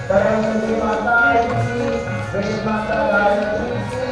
सरस्वती माता की, वेद माता गायत्री की।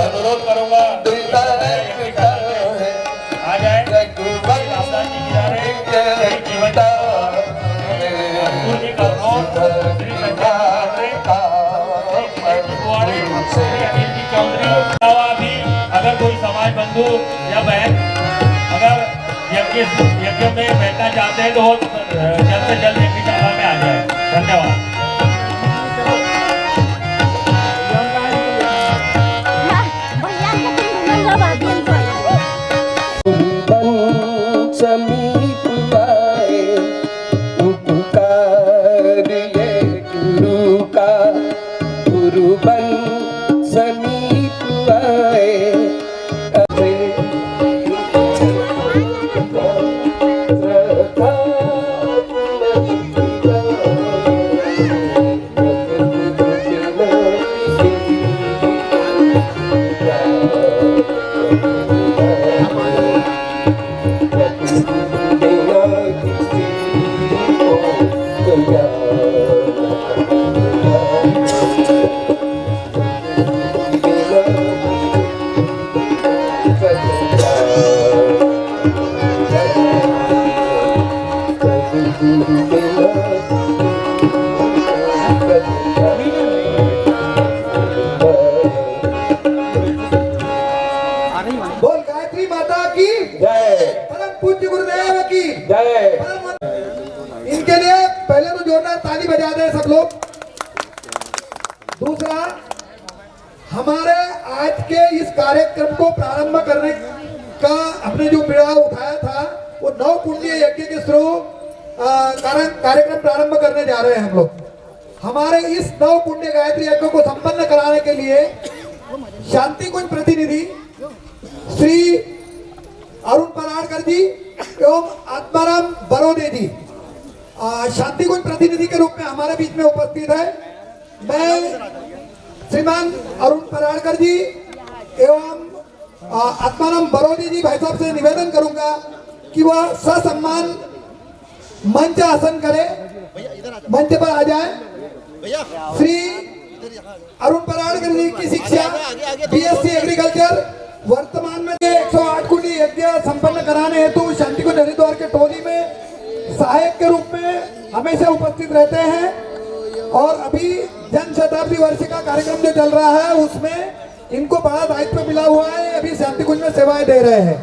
अनुरोध करूंगा आ जाए अगर कोई समाज बंधु या बहन अगर यज्ञ में बैठना चाहते हैं तो वो जल्द से जल्द यज्ञ सभा में आ जाए। धन्यवाद। इनके लिए पहले तो जोरदार ताली बजा दें सब लोग। दूसरा, हमारे आज के इस कार्यक्रम को प्रारंभ करने का हमने जो बीड़ा उठाया था वो 9 पुण्य यज्ञ के थ्रू कार्यक्रम प्रारंभ करने जा रहे हैं हम लोग। हमारे इस 9 पुण्य गायत्री यज्ञ को संपन्न कराने के लिए शांति कुंज प्रतिनिधि श्री अरुण पराड़कर जी एवं आत्माराम बरोदे जी शांति कुंज प्रतिनिधि के रूप में हमारे बीच में उपस्थित है। मैं श्रीमान अरुण पराड़कर जी एवं आत्माराम बरोदे जी भाई साहब से निवेदन करूंगा कि वह ससम्मान मंच आसन करे, मंच पर आ जाए। श्री अरुण पराड़कर जी की शिक्षा बीएससी एग्रीकल्चर, वर्तमान में 108 कुंडी यज्ञ संपन्न कराने हेतु शांति कुंज हरिद्वार के टोली में सहायक के रूप में हमेशा उपस्थित रहते हैं और अभी जन शताब्दी वर्ष का कार्यक्रम जो चल रहा है उसमें इनको बड़ा दायित्व मिला हुआ है। अभी शांति कुंज में सेवाएं दे रहे हैं।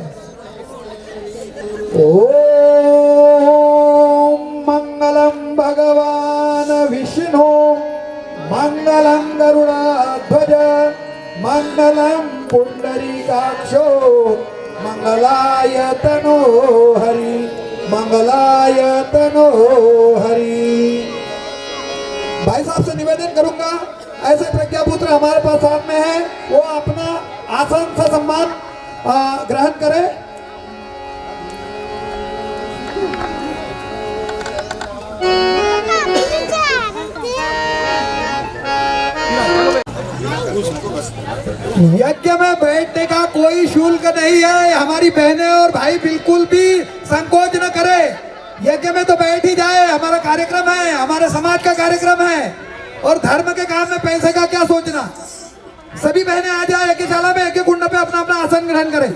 हरि मंगलाय तनो हरि। भाई साहब से निवेदन करूंगा, ऐसे प्रज्ञापुत्र हमारे पास साथ में है, वो अपना आसन से सम्मान ग्रहण करें। यज्ञ में बैठने का कोई शुल्क नहीं है। हमारी बहनें और भाई बिल्कुल भी संकोच न करे, यज्ञ में तो बैठ ही जाए। हमारा कार्यक्रम है, हमारे समाज का कार्यक्रम है, और धर्म के काम में पैसे का क्या सोचना। सभी बहनें आ जाए यज्ञशाला में, यज्ञ कुंड पे अपना अपना आसन ग्रहण करें।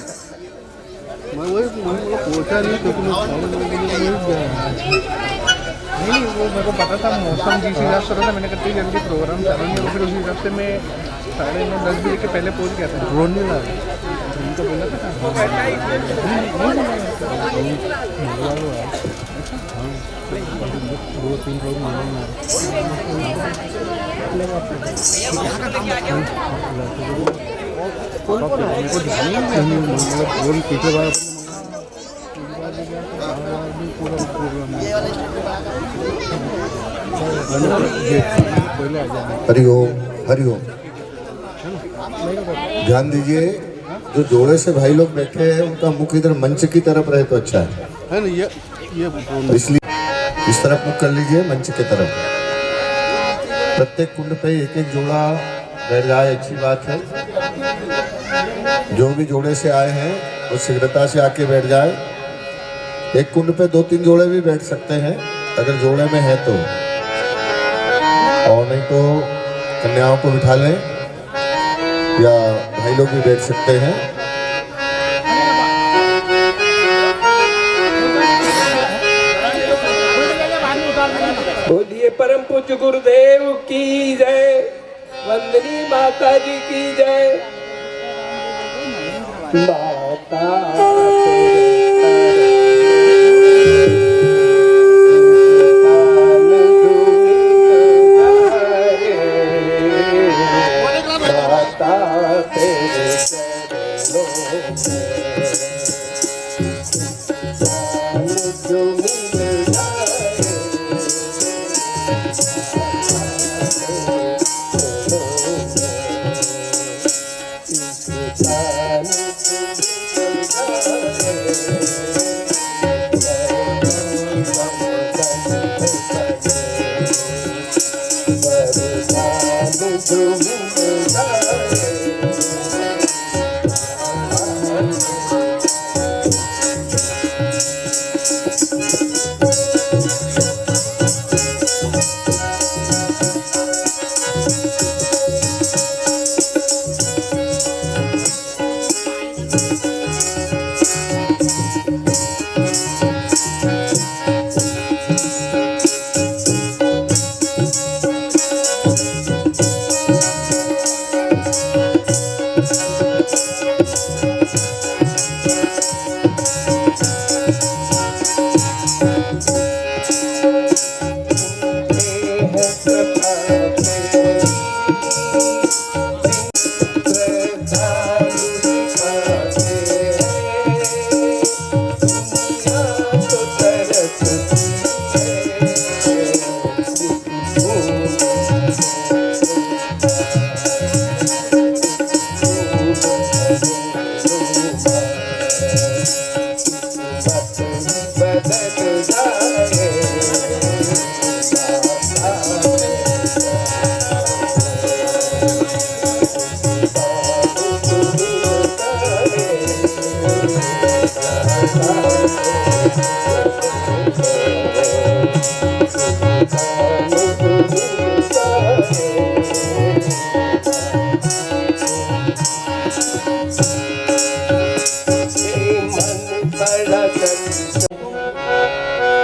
नहीं, वो मेरे को पता था मौसम जिस हिसाब से था, मैंने कहा इतनी जल्दी प्रोग्राम चलेंगे, फिर उसी हिसाब से मैं 9:30 बजे के पहले पहुंच गया था। ड्रोन नहीं लगा, उनको बोला था पीछे बार हरिओम हरिओम। ध्यान दीजिए, जो जोड़े से भाई लोग बैठे हैं उनका मुख इधर मंच की तरफ रहे तो अच्छा है ना। ये इसलिए इस तरफ मुख कर लीजिए, मंच की तरफ। प्रत्येक कुंड पे एक एक जोड़ा बैठ जाए, अच्छी बात है। जो भी जोड़े से आए हैं वो शीघ्रता से आके बैठ जाए। एक कुंड पे 2-3 जोड़े भी बैठ सकते हैं अगर जोड़े में है तो, और नहीं तो कन्याओं को बिठा लें या भाई लोग भी बैठ सकते हैं। बोलिए परम पूज्य गुरुदेव की जय, वंदनी माता जी की जय। माता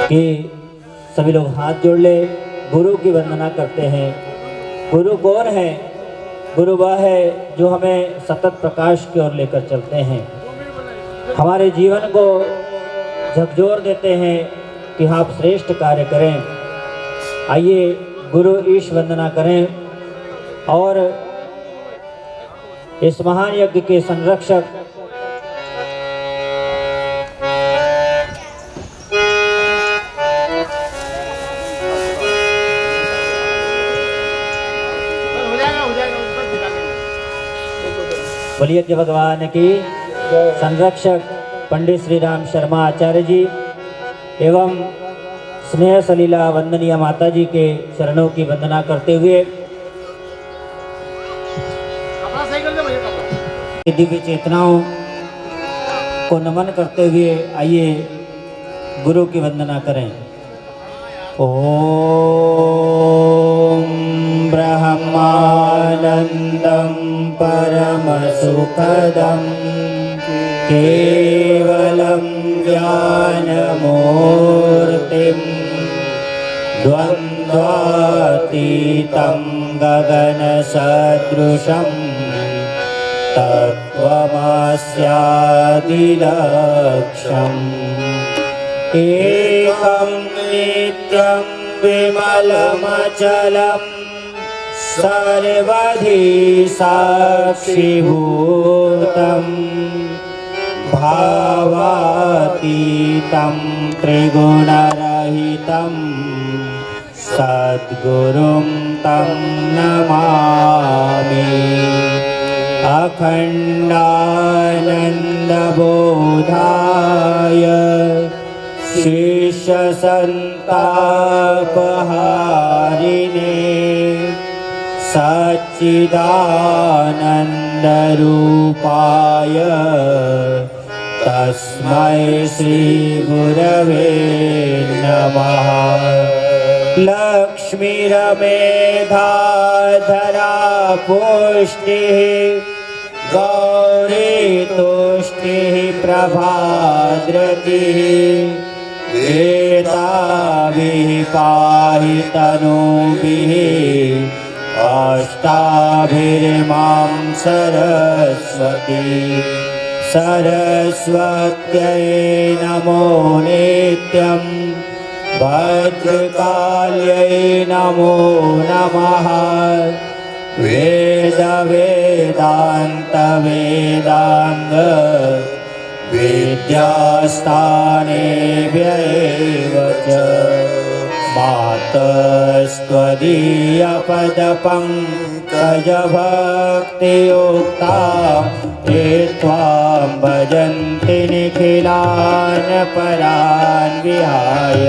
कि सभी लोग हाथ जोड़ ले, गुरु की वंदना करते हैं। गुरु कौन है? गुरु वह है जो हमें सतत प्रकाश की ओर लेकर चलते हैं, हमारे जीवन को झकझोर देते हैं कि आप श्रेष्ठ कार्य करें। आइए गुरु ईश वंदना करें और इस महान यज्ञ के संरक्षक बोलिए कि भगवान की संरक्षक पंडित श्री राम शर्मा आचार्य जी एवं स्नेह सलीला वंदनीय माता जी के चरणों की वंदना करते हुए दिव्य चेतनाओं को नमन करते हुए आइए गुरु की वंदना करें। ओम ब्रह्मानंदं परमसुखदं केवलं ज्ञानमूर्तिं द्वन्द्वातीतं गगनसदृशं तत्त्वमस्यादिलक्ष्यम् एकं नित्यं विमलमचलं सर्वधि साक्षिभूतं भावातीतं त्रिगुणरहितं सद्गुरुं तं नमामि। अखण्डानन्दबोधाय शिष्यसन्तापहारिणे सच्चिदानन्दरूपाय तस्मै श्रीगुरवे नमः। लक्ष्मीरमेधाधरा पुष्टिः गौरी तुष्टिः प्रभाद्रतिः वेदाभिः पाहि तनूभिः अष्टाभिर्मां सरस्वती। सरस्वत्यै नमो नित्यं भद्रकाल्यै नमो नमः। वेद वेदान्त वेदांग विद्यास्थानेभ्यैव च मातस्त्वदीयपदपङ्कजभक्तियुक्ता ये त्वां भजन्ति निखिलान् परान् विहाय।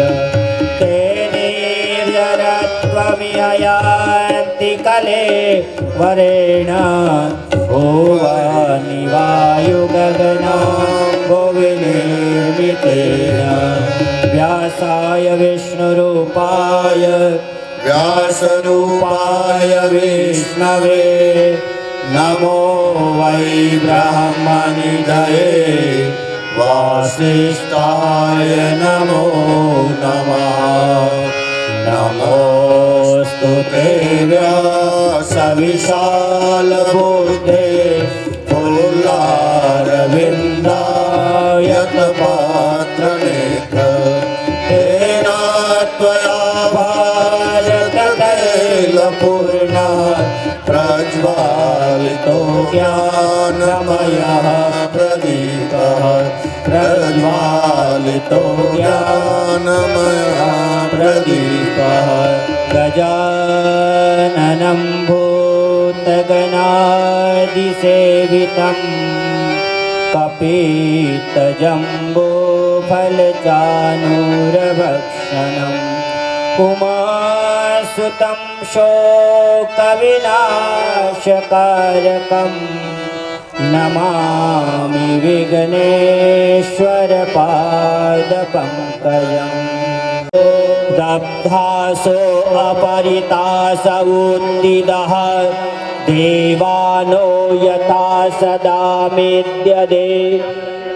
ते निर्जरत्वमिह यान्ति कले वरेण भुवनि वायुगगना भुविनिर्मितेन। व्यासाय विष्णुरूपाय व्यासरूपाय विष्णवे नमो वै ब्रह्मनिधये वासिष्ठाय नमो नमः। नमोऽस्तु ते व्यासविशालबुद्धे फुल्लारविन्दायतपात्रनेत्र तेन त्वया भारततैलपूर्णा प्रज्वालितो ज्ञानमयः प्रदीपः। प्रज्वालितो ज्ञानमयः प्रदीपः। गजाननं भूतगणादिसेवितं कपितजम्बूफलचाणूरभक्षणम् उमासुतं शोकविनाशकारकं नमामि विघ्नेश्वरपादपङ्कजम्। दब्धासो अपरितास उत्थितः देवानो यथा सदा मेद्यते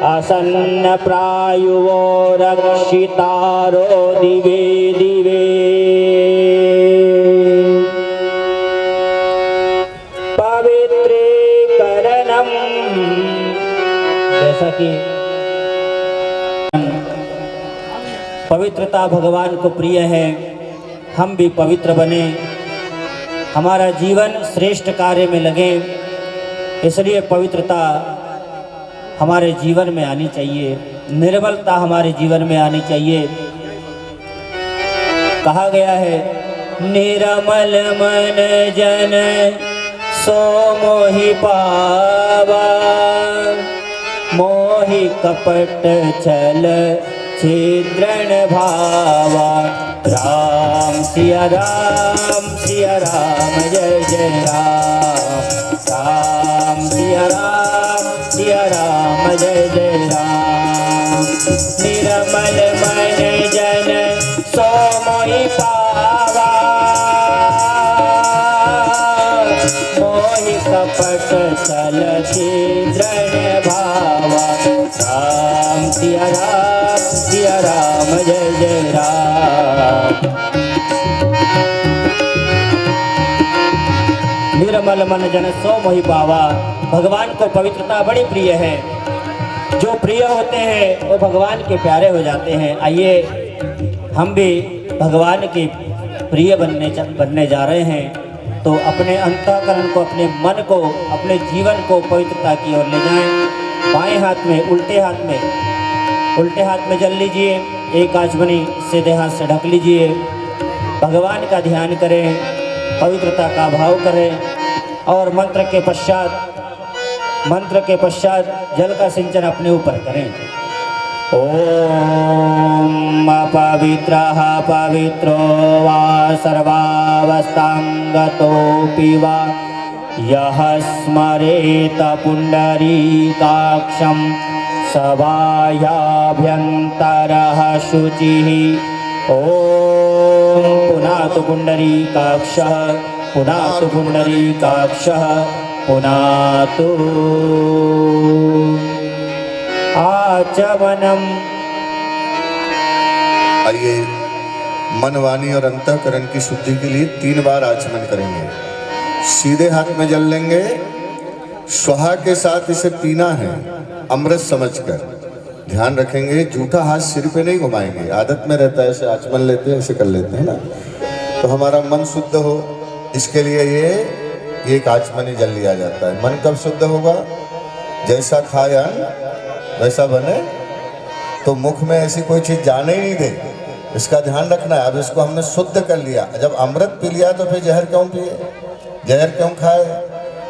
असन्नप्रायुवो रक्षितारो दिवे दिवे। पवित्रीकरणं जैसा कि पवित्रता भगवान को प्रिय है, हम भी पवित्र बने, हमारा जीवन श्रेष्ठ कार्य में लगे, इसलिए पवित्रता हमारे जीवन में आनी चाहिए, निर्मलता हमारे जीवन में आनी चाहिए। कहा गया है निर्मल मन जन सो मोहि पावा, मोहि कपट छल छिद्रण भावा। राम सिया राम जय जय राम। राम सिया राम जय जय राम। निर्मल मन जन सो मोहि पावा, मोहि कपट छल छिद्रण भावा। राम सिया राम जय जय राम। निर्मल मन जन सो मोहि पावा। भगवान को पवित्रता बड़ी प्रिय है। जो प्रिय होते हैं वो भगवान के प्यारे हो जाते हैं। आइए हम भी भगवान के प्रिय बनने जा रहे हैं। तो अपने अंतःकरण को, अपने मन को, अपने जीवन को पवित्रता की ओर ले जाएं। बाएं हाथ में उल्टे हाथ में जल लीजिए। एक आचमनी सीधे हाथ से ढक लीजिए। भगवान का ध्यान करें, पवित्रता का भाव करें और मंत्र के पश्चात जल का सिंचन अपने ऊपर करें। ओम अपवित्रः पवित्रो वा सर्वावस्थांगतोऽपि वा यः स्मरेत पुण्डरीकाक्षं सभायाभ्यन्तरः शुचिः। ओम पुनातु पुण्डरीकाक्षः, पुनातु पुण्डरीकाक्षः, पुनातु। आचमनम। आइए मन, वाणी और अंतःकरण की शुद्धि के लिए 3 बार आचमन करेंगे। सीधे हाथ में जल लेंगे। स्वाहा के साथ इसे पीना है अमृत समझकर। ध्यान रखेंगे जूठा हाथ सिर पे नहीं घुमाएंगे। आदत में रहता है ऐसे आचमन लेते हैं, ऐसे कर लेते हैं ना, तो हमारा मन शुद्ध हो, इसके लिए ये एक आचमनी जल लिया जाता है। मन कब शुद्ध होगा? जैसा खाया वैसा बने। तो मुख में ऐसी कोई चीज जाने ही नहीं दे, इसका ध्यान रखना है। अब इसको हमने शुद्ध कर लिया। जब अमृत पी लिया तो फिर जहर क्यों पिए, जहर क्यों खाए?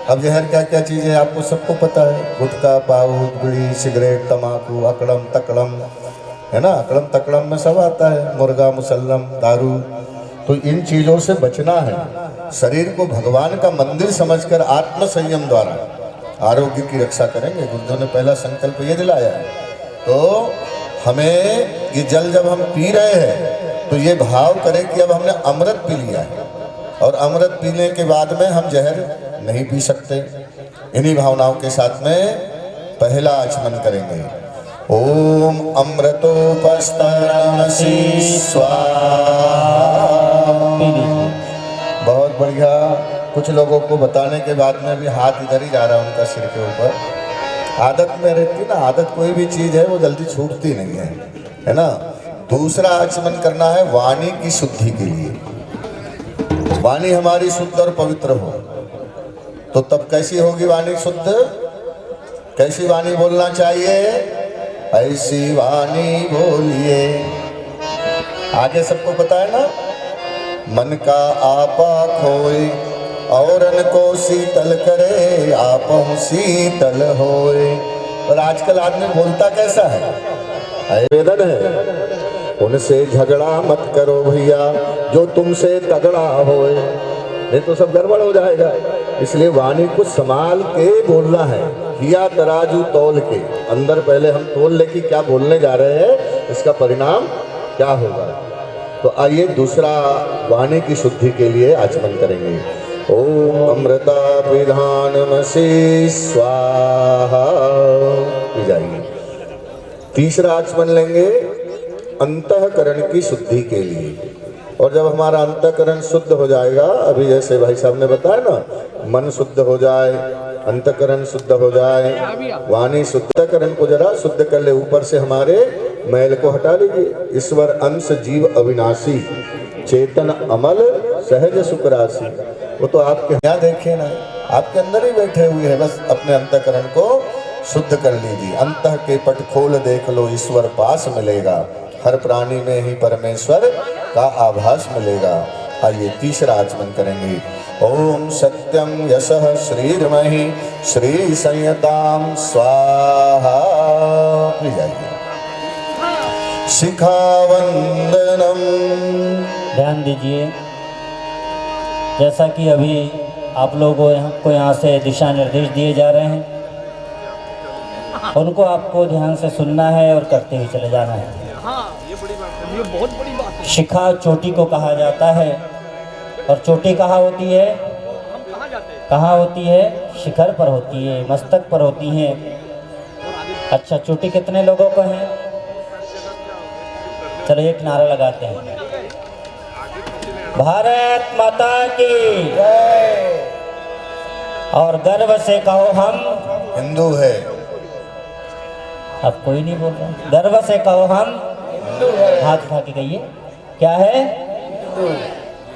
अब जहर क्या क्या चीज़ है आपको सबको पता है। गुटखा, पाउच, बीड़ी, सिगरेट, तम्बाकू, अकड़म तकड़म, है ना। अकड़म तकड़म में सब आता है, मुर्गा, मुसल्लम, दारू। तो इन चीज़ों से बचना है। शरीर को भगवान का मंदिर समझकर आत्म संयम द्वारा आरोग्य की रक्षा करेंगे। गुरुदेव ने पहला संकल्प ये दिलाया है। तो हमें ये जल जब हम पी रहे हैं तो ये भाव करें कि अब हमने अमृत पी लिया है और अमृत पीने के बाद में हम जहर नहीं पी सकते। इन्हीं भावनाओं के साथ में पहला आचमन करेंगे। ओम अमृतोपस्तरणसि स्वाहा। बहुत बढ़िया। कुछ लोगों को बताने के बाद में भी हाथ इधर ही जा रहा है उनका सिर के ऊपर। आदत में रहती ना, आदत कोई भी चीज़ है वो जल्दी छूटती नहीं है ना। दूसरा आचमन करना है वाणी की शुद्धि के लिए। वाणी हमारी शुद्ध और पवित्र हो तो तब कैसी होगी वाणी शुद्ध? कैसी वाणी बोलना चाहिए? ऐसी वाणी बोलिए। आगे सबको पता है ना, मन का आपा खोए औरन को शीतल करे, आपहु शीतल होए। और आजकल आदमी बोलता कैसा है? आवेदन है, उनसे झगड़ा मत करो भैया जो तुमसे तगड़ा होए, नहीं तो सब गड़बड़ हो जाएगा। इसलिए वाणी को संभाल के बोलना है। किया तराजू तौल के, अंदर पहले हम तोल ले कि क्या बोलने जा रहे हैं, इसका परिणाम क्या होगा। तो आइए दूसरा वाणी की शुद्धि के लिए आचमन करेंगे। ओम अमृता पिधानमसि स्वाहा। पी जाइए। तीसरा आचमन लेंगे अंतःकरण की शुद्धि के लिए। और जब हमारा अंतःकरण शुद्ध हो जाएगा, अभी जैसे भाई साहब ने बताया ना, मन शुद्ध हो जाए, अंतःकरण शुद्ध हो जाए, वाणी शुद्धकरण को जरा शुद्ध कर ले। ऊपर से हमारे मैल को हटा लीजिए। ईश्वर अंश जीव अविनाशी, चेतन अमल सहज सुख राशि। वो तो आपके यहाँ देखे ना, आपके अंदर ही बैठे हुए हैं। बस अपने अंतःकरण को शुद्ध कर लीजिए। अंतः के पट खोल देख लो, ईश्वर पास मिलेगा। हर प्राणी में ही परमेश्वर का आभास मिलेगा। आइए तीसरा आचमन करेंगे। ओम सत्यम यशः श्रीर्महि श्री संयतां स्वाहा। प्लीज आइए। शिखावंदनम। ध्यान दीजिए, जैसा कि अभी आप लोगों को यहाँ से दिशा निर्देश दिए जा रहे हैं, उनको आपको ध्यान से सुनना है और करते हुए चले जाना है। ये बहुत बड़ी बात है। शिखा चोटी को कहा जाता है, और चोटी कहाँ होती है? कहाँ होती है? शिखर पर होती है, मस्तक पर होती है। अच्छा, चोटी कितने लोगों को है? चलो एक नारा लगाते हैं, भारत माता की जय। और गर्व से कहो हम हिंदू है। अब कोई नहीं बोल रहा। गर्व से कहो हम हिंदू है। हाथ उठा के कहिए, क्या है?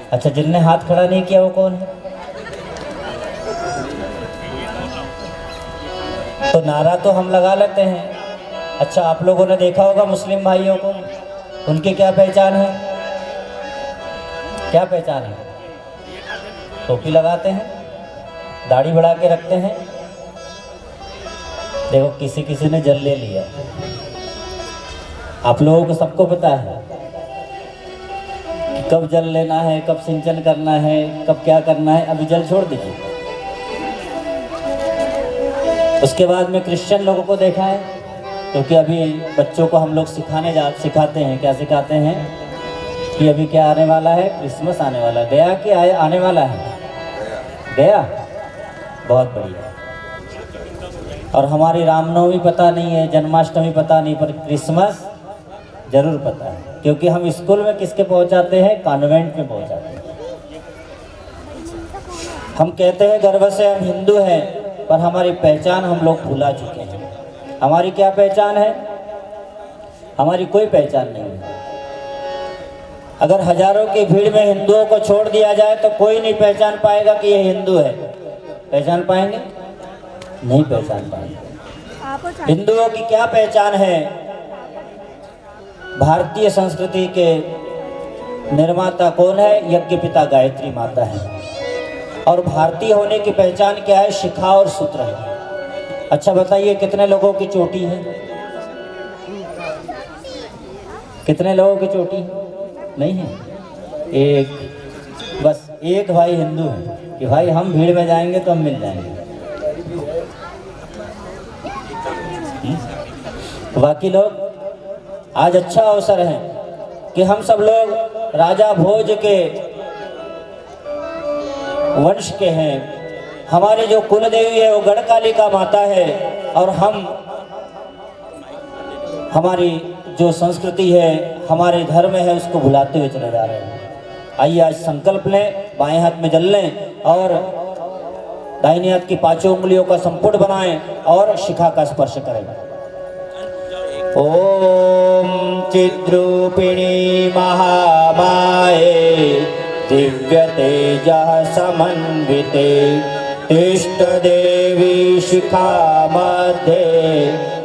अच्छा, जिनने हाथ खड़ा नहीं किया वो कौन है? तो नारा तो हम लगा लेते हैं। अच्छा, आप लोगों ने देखा होगा मुस्लिम भाइयों को, उनकी क्या पहचान है? क्या पहचान है? टोपी लगाते हैं, दाढ़ी बढ़ा के रखते हैं। देखो, किसी किसी ने जल ले लिया। आप लोगों को सबको पता है कि कब जल लेना है, कब सिंचन करना है, कब क्या करना है। अभी जल छोड़ दीजिए। उसके बाद में क्रिश्चियन लोगों को देखा है, क्योंकि अभी बच्चों को हम लोग सिखाते हैं। क्या सिखाते हैं? कि अभी क्या आने वाला है? क्रिसमस आने वाला है। गया कि आने वाला है? गया। बहुत बढ़िया। और हमारी रामनवमी पता नहीं है, जन्माष्टमी पता नहीं, पर क्रिसमस जरूर पता है, क्योंकि हम स्कूल में किसके पहुंचाते हैं? कॉन्वेंट में पहुंचाते हैं। हम कहते हैं गर्व से हम हिंदू हैं, पर हमारी पहचान हम लोग भुला चुके हैं। हमारी क्या पहचान है? हमारी कोई पहचान नहीं है। अगर हजारों की भीड़ में हिंदुओं को छोड़ दिया जाए तो कोई नहीं पहचान पाएगा कि ये हिंदू है। पहचान पाएंगे? नहीं पहचान पाएंगे। हिंदुओं की क्या पहचान है? भारतीय संस्कृति के निर्माता कौन है? यज्ञ पिता गायत्री माता है। और भारतीय होने की पहचान क्या है? शिखा और सूत्र है। अच्छा बताइए, कितने लोगों की चोटी है? कितने लोगों की चोटी है? नहीं है। एक, बस एक भाई हिंदू है कि भाई हम भीड़ में जाएंगे तो हम मिल जाएंगे। बाकी लोग, आज अच्छा अवसर है कि हम सब लोग राजा भोज के वंश के हैं। हमारी जो कुल देवी है वो गढ़कालिका माता है, और हम हमारी जो संस्कृति है, हमारे धर्म है, उसको भुलाते हुए चले जा रहे हैं। आइए आज संकल्प लें, बाएं हाथ में जल लें और दाहिने हाथ की पांचों उंगलियों का संपुट बनाएं और शिखा का स्पर्श करें। ओम चिद्रूपिणी महामाये दिव्य तेजः समन्विते तिष्ठ देवी शिखा मध्ये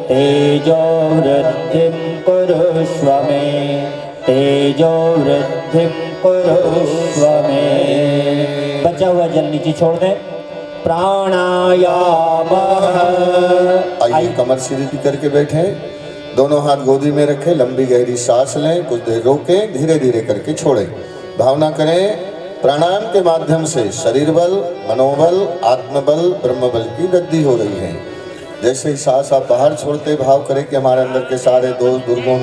तेजो वृद्धिं कुरुष्व मे, तेजो वृद्धिं कुरुष्व मे। बचा हुआ जल नीचे छोड़ दें। प्राणायाम। आइए कमर सीधी करके बैठे, दोनों हाथ गोदी में रखें, लंबी गहरी सांस लें, कुछ देर रोकें, धीरे धीरे करके छोड़ें। भावना करें प्राणायाम के माध्यम से शरीर बल, मनोबल, आत्मबल, ब्रह्म बल की वृद्धि हो रही है। जैसे ही सांस आप बाहर छोड़ते, भाव करें कि हमारे अंदर के सारे दोष, दुर्गुण,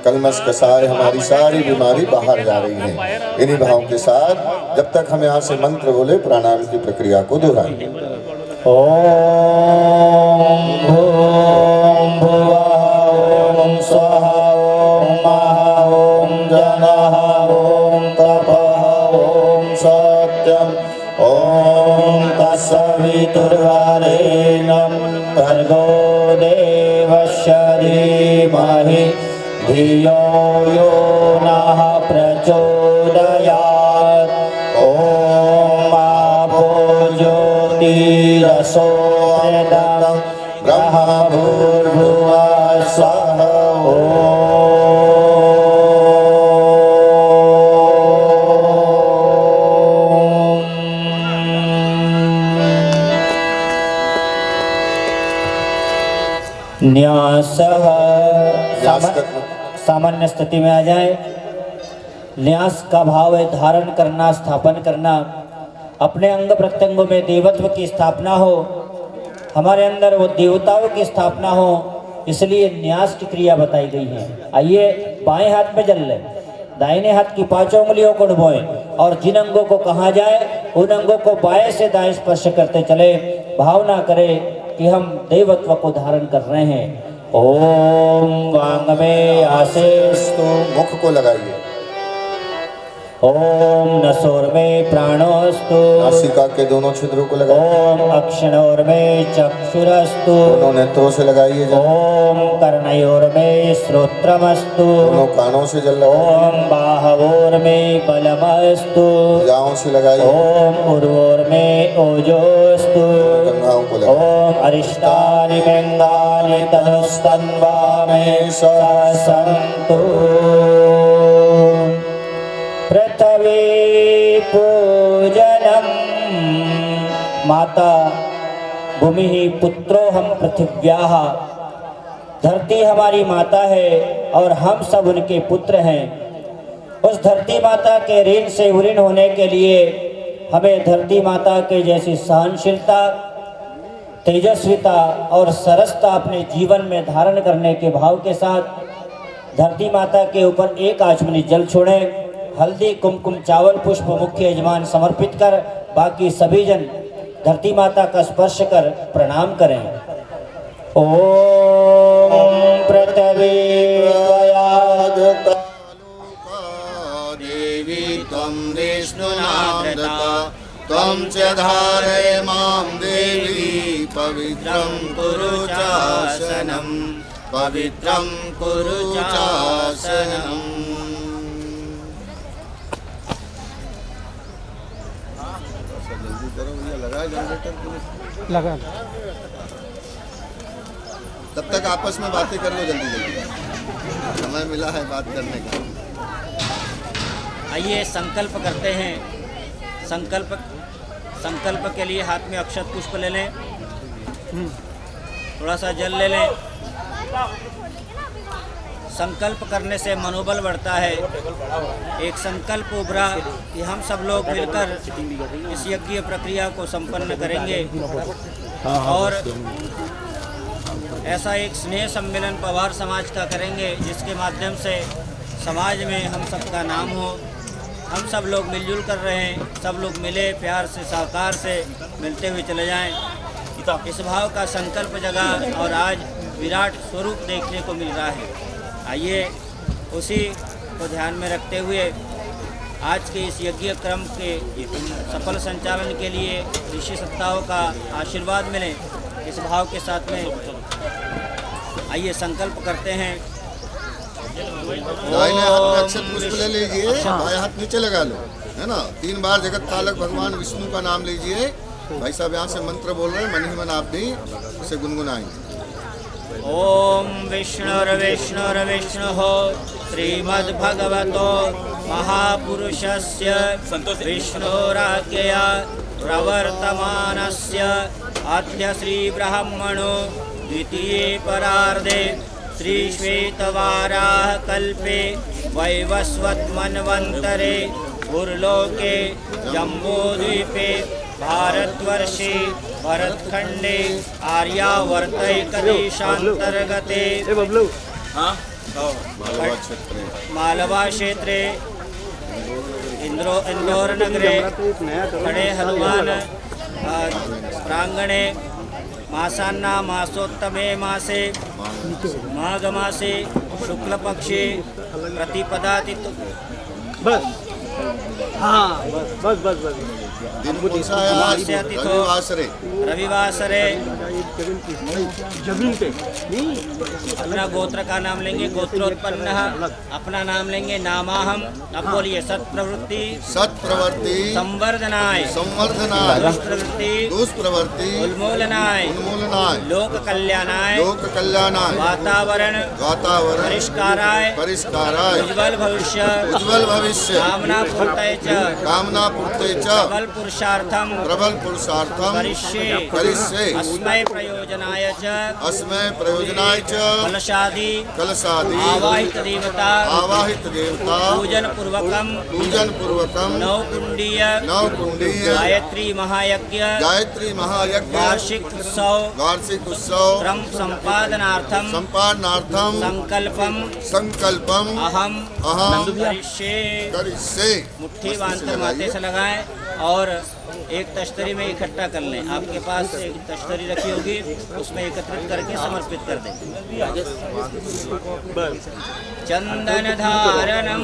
कलमश, कसाय, हमारी सारी बीमारी बाहर जा रही है। इन्हीं भाव के साथ जब तक हम यहाँ से मंत्र बोले प्राणायाम की प्रक्रिया को दोहराएं। ओम भूम भुवः ओम स्वः ओम महः ओम जनः ओम तपः ओम सत्यम ओम तत्सवितुर्वरेण्यं भर्गो देवस्य धीमहि धियो यो नः प्रचोदयात्। ओम आपो ज्योतिरसो वेदं ब्रह्मभूर्भुवः स्वः। न्यास न्यास करना। सामान्य स्थिति में आ जाए। न्यास का भाव है धारण करना, स्थापन करना। अपने अंग प्रत्यंगों में देवत्व की स्थापना हो, हमारे अंदर वो देवताओं की स्थापना हो, इसलिए न्यास की क्रिया बताई गई है। आइए बाएं हाथ में जल ले, दाहिने हाथ की 5 उंगलियों को डुबोए और जिन अंगों को कहा जाए उन अंगों को बाएं से दाएं स्पर्श करते चले। भावना करें कि हम देवत्व को धारण कर रहे हैं। ओम वांग में आसेस्तु, मुख को लगाइए। ओम नसोर में प्राणोस्तु, नासिका के दोनों छिद्रों को लगाइए। ओम अक्षणोर में चक्षुरस्तु, दोनों नेत्रों से लगाइए जल। ओम कर्णयोर में श्रोत्रमस्तु, दोनों कानों से जल लगाइए। ओम बाहवोर में बलमस्तु, भुजाओं से लगाइए। ओम उर्वोर में ओजोस्तु, गंगाओं को लगाइए। ओम अरिष्टानि व्यंगानि तनुस्तन्वा में सन्तु। पृथ्वी पूजनम, माता भूमि ही पुत्रो हम पृथिव्याः, धरती हमारी माता है और हम सब उनके पुत्र हैं। उस धरती माता के ऋण से ऋण होने के लिए हमें धरती माता के जैसी सहनशीलता, तेजस्विता और सरसता अपने जीवन में धारण करने के भाव के साथ धरती माता के ऊपर एक आचमनी जल छोड़ें। हल्दी, कुमकुम, चावल, पुष्प मुख्य यजमान समर्पित कर बाकी सभी जन धरती माता का स्पर्श कर प्रणाम करें। ओम पृथ्वी त्वया देवी त्वं विष्णुनामृता त्वं च धारय मां देवी पवित्रं कुरु चासनं पवित्रं कुरु चासनं। लगा तब तक आपस में बातें कर लो जल्दी जल्दी, समय मिला है बात करने का। आइए संकल्प करते हैं। संकल्प के लिए हाथ में अक्षत पुष्प ले लें, थोड़ा सा जल ले लें। संकल्प करने से मनोबल बढ़ता है। एक संकल्प उभरा कि हम सब लोग मिलकर इस यज्ञ प्रक्रिया को संपन्न करेंगे और ऐसा एक स्नेह सम्मेलन पवार समाज का करेंगे जिसके माध्यम से समाज में हम सबका नाम हो। हम सब लोग मिलजुल कर रहे हैं, सब लोग मिले प्यार से, सहकार से मिलते हुए चले जाएं। इस भाव का संकल्प जगा और आज विराट स्वरूप देखने को मिल रहा है। आइए उसी को ध्यान में रखते हुए आज के इस यज्ञ क्रम के सफल संचालन के लिए ऋषि सत्ताओं का आशीर्वाद मिले, इस भाव के साथ में आइए संकल्प करते हैं। दाहिने हाथ में अक्षत पुष्प ले लीजिए, बाएं हाथ नीचे लगा लो, है ना। 3 बार जगत पालक भगवान विष्णु का नाम लीजिए। भाई साहब यहाँ से मंत्र बोल रहे हैं, मन ही मन आप भी उसे गुनगुनाएंगे। ओम विष्णुर्विष्णुर्विष्णुः श्रीमद्भगवतो महापुरुषस्य विष्णुराज्ञया प्रवर्तमानस्य अद्य श्रीब्रह्मणो द्वितीये परार्धे श्रीश्वेतवाराह कल्पे वैवस्वतमन्वन्तरे भूर्लोके जम्बूद्वीपे भारतवर्षे भरतखंडे आर्यावर्तैकदेशान्तर्गते मालवा क्षेत्रे इंदौर नगरे खड़े हनुमान प्रांगणे मासान्ना मासोत्तमे मासे माघ मासे शुक्लपक्षे प्रतिपदाति बस हाँ बस बस बस दिन कौन सा है आज? रविवासरे। रविवासरे जमीन पे अपना गोत्र का नाम लेंगे, गोत्रोत्पन्न अपना नाम लेंगे, नामाहम। अब बोलिए सत्प्रवृत्ति सत्प्रवृत्ति संवर्धनाय संवर्धनाय दुष्प्रवृत्ति दुष्प्रवृत्ति उन्मूलनाय उन्मूलनाय लोक कल्याणाय लोक कल्याणाय वातावरण वातावरण परिष्काराय परिष्काराय उज्ज्वल भविष्य उज्ज्वल भविष्य कामना पूर्तये च कामना पूर्ते च प्रबल पुरुषार्थम प्रबल पुरुषार्थम करिष्ये करिष्ये अस्मै प्रयोजनाय च अस्मै प्रयोजनाय च कलशादि कलशादि आवाहित देवता आवाहित देवता पूजन पूर्वकम नवकुंडीय गायत्री महायज्ञ वार्षिक उत्सव क्रम संपादनार्थम संकल्पम अहम करिष्ये। मुट्ठी बांधकर माथे से लगाएं और एक तश्तरी में इकट्ठा कर लें। आपके पास एक तश्तरी रखी होगी, उसमें एकत्रित करके समर्पित कर दें। चंदन धारणम,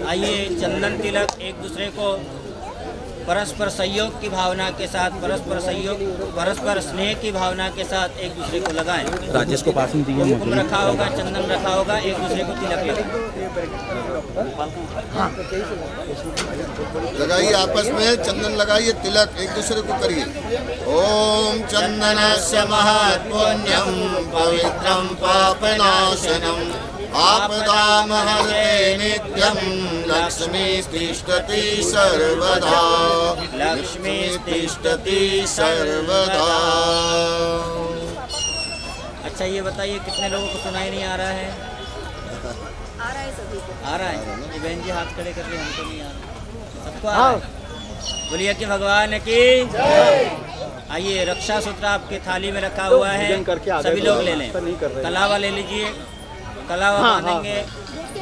आइए चंदन तिलक एक दूसरे को परस्पर सहयोग की भावना के साथ, परस्पर स्नेह की भावना के साथ एक दूसरे को लगाएं। राजेश को पास में दिया कुमकुम रखा होगा, चंदन रखा होगा, एक दूसरे को तिलक लगाएं। लगाइए, आपस में चंदन लगाइए, तिलक एक दूसरे को करिए। ओम चंदनस्य महत्पुण्यं पवित्रं पापनाशनम आपदामहर्ते नित्यं लक्ष्मी तिष्ठति सर्वदा। अच्छा ये बताइए कितने लोगों को सुनाई नहीं आ रहा है? आ रहा है। ये बहन जी हाथ खड़े करके, हमको नहीं आ रहा, सबको आ रहा है। बोलिए कि भगवान की। आइए रक्षा सूत्र आपके थाली में रखा हुआ है, सभी लोग ले लें। कलावा ले लीजिए, कलावा बांधेंगे।